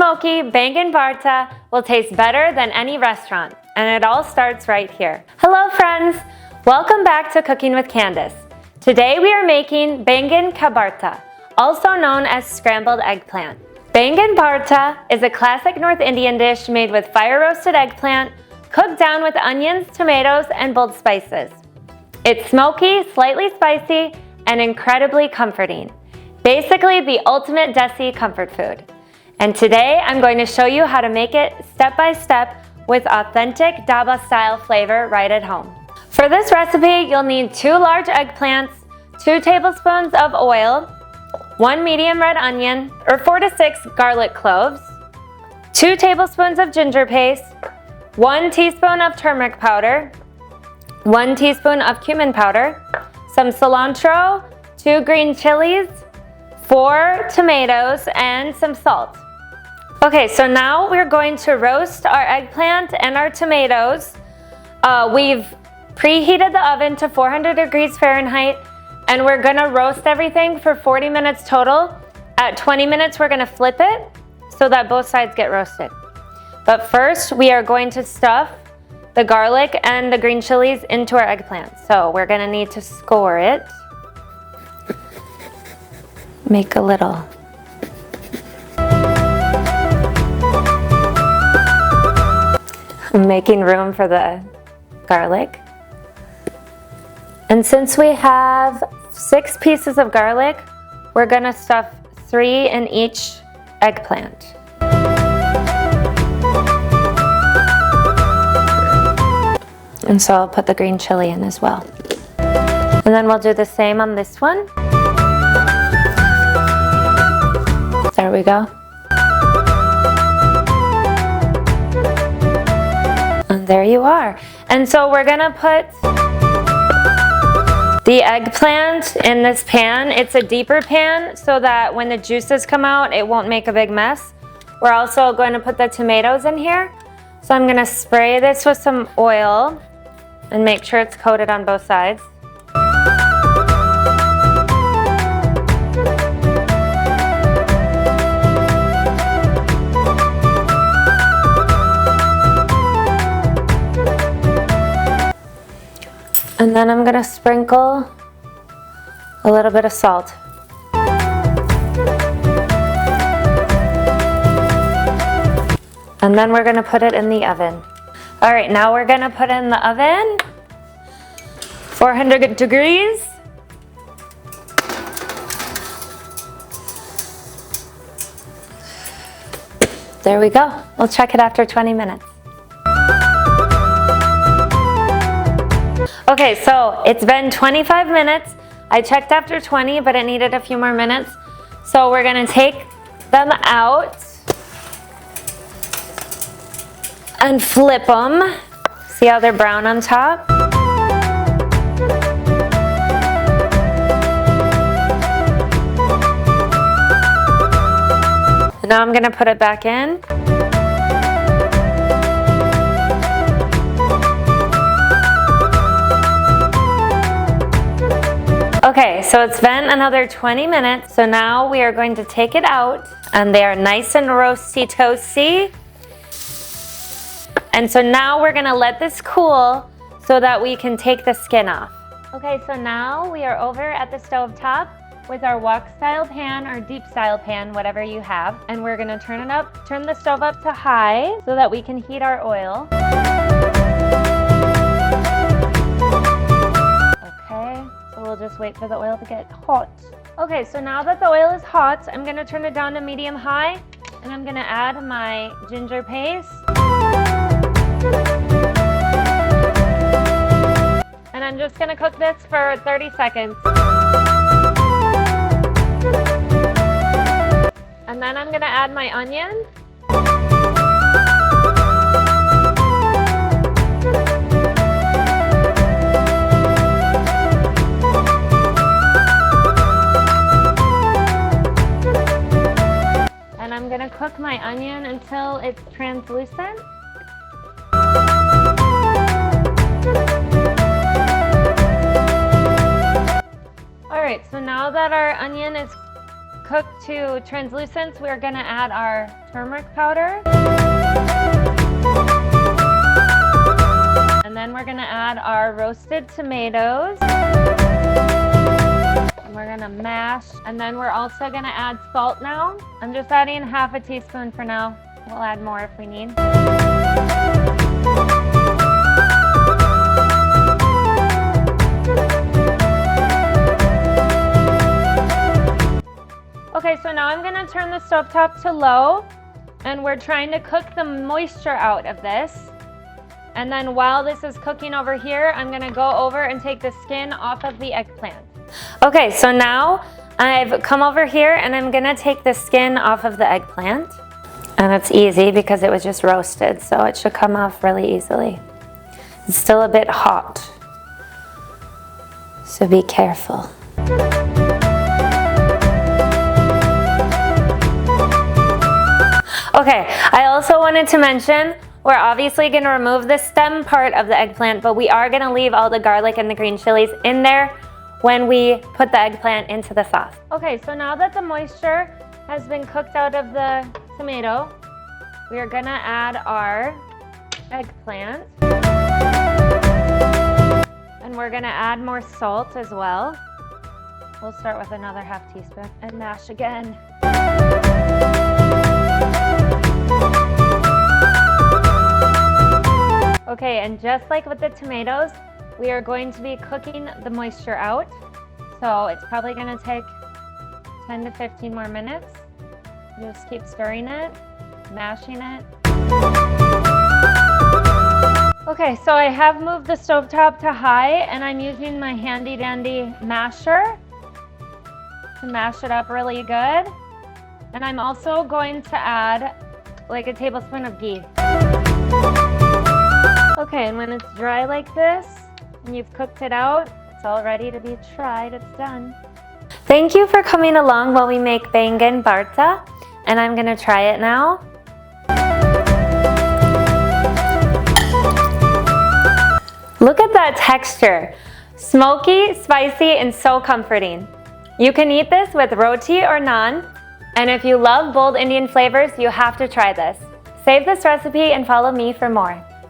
Smoky, Baingan Bharta will taste better than any restaurant, and it all starts right here. Hello friends! Welcome back to Cooking with Candace. Today we are making Baingan ka Bharta, also known as scrambled eggplant. Baingan Bharta is a classic North Indian dish made with fire-roasted eggplant, cooked down with onions, tomatoes, and bold spices. It's smoky, slightly spicy, and incredibly comforting. Basically the ultimate desi comfort food. And today I'm going to show you how to make it step by step with authentic dhaba style flavor right at home. For this recipe, you'll need 2 large eggplants, 2 tablespoons of oil, 1 medium red onion, or 4 to 6 garlic cloves, 2 tablespoons of ginger paste, 1 teaspoon of turmeric powder, 1 teaspoon of cumin powder, some cilantro, 2 green chilies, 4 tomatoes, and some salt. Okay, so now we're going to roast our eggplant and our tomatoes. We've preheated the oven to 400 degrees Fahrenheit, and we're gonna roast everything for 40 minutes total. At 20 minutes, we're gonna flip it so that both sides get roasted. But first, we are going to stuff the garlic and the green chilies into our eggplant. So we're gonna need to score it. Make a little. I'm making room for the garlic. And since we have 6 pieces of garlic, we're gonna stuff 3 in each eggplant. And so I'll put the green chili in as well. And then we'll do the same on this one. There we go. And there you are. And so we're gonna put the eggplant in this pan. It's a deeper pan so that when the juices come out, it won't make a big mess. We're also going to put the tomatoes in here. So I'm gonna spray this with some oil and make sure it's coated on both sides. And then I'm gonna sprinkle a little bit of salt. And then we're gonna put it in the oven. All right, now we're gonna put it in the oven, 400 degrees. There we go. We'll check it after 20 minutes. Okay, so it's been 25 minutes. I checked after 20, but it needed a few more minutes. So we're gonna take them out and flip them. See how they're brown on top? And now I'm gonna put it back in. Okay, so it's been another 20 minutes. So now we are going to take it out, and they are nice and roasty toasty. And so now we're gonna let this cool so that we can take the skin off. Okay, so now we are over at the stove top with our wok style pan or deep style pan, whatever you have. And we're gonna turn the stove up to high so that we can heat our oil. Okay, so we'll just wait for the oil to get hot. Okay, so now that the oil is hot, I'm gonna turn it down to medium high, and I'm gonna add my ginger paste. And I'm just gonna cook this for 30 seconds. And then I'm gonna add my onion. And I'm gonna cook my onion until it's translucent. Alright, so now that our onion is cook to translucence, we're gonna add our turmeric powder. And then we're gonna add our roasted tomatoes. And we're gonna mash. And then we're also gonna add salt now. I'm just adding half a teaspoon for now. We'll add more if we need. Okay, so now I'm gonna turn the stovetop to low, and we're trying to cook the moisture out of this. And then while this is cooking over here, I'm gonna go over and take the skin off of the eggplant. Okay, so now I've come over here and I'm gonna take the skin off of the eggplant. And it's easy because it was just roasted, so it should come off really easily. It's still a bit hot, so be careful. Okay, I also wanted to mention, we're obviously going to remove the stem part of the eggplant, but we are going to leave all the garlic and the green chilies in there when we put the eggplant into the sauce. Okay, so now that the moisture has been cooked out of the tomato, we are going to add our eggplant. And we're going to add more salt as well. We'll start with another half teaspoon and mash again. Okay, and just like with the tomatoes, we are going to be cooking the moisture out. So it's probably gonna take 10 to 15 more minutes. Just keep stirring it, mashing it. Okay, so I have moved the stovetop to high, and I'm using my handy dandy masher to mash it up really good. And I'm also going to add like a tablespoon of ghee. Okay, and when it's dry like this, and you've cooked it out, it's all ready to be tried. It's done. Thank you for coming along while we make Baingan Bharta, and I'm gonna try it now. Look at that texture. Smoky, spicy, and so comforting. You can eat this with roti or naan, and if you love bold Indian flavors, you have to try this. Save this recipe and follow me for more.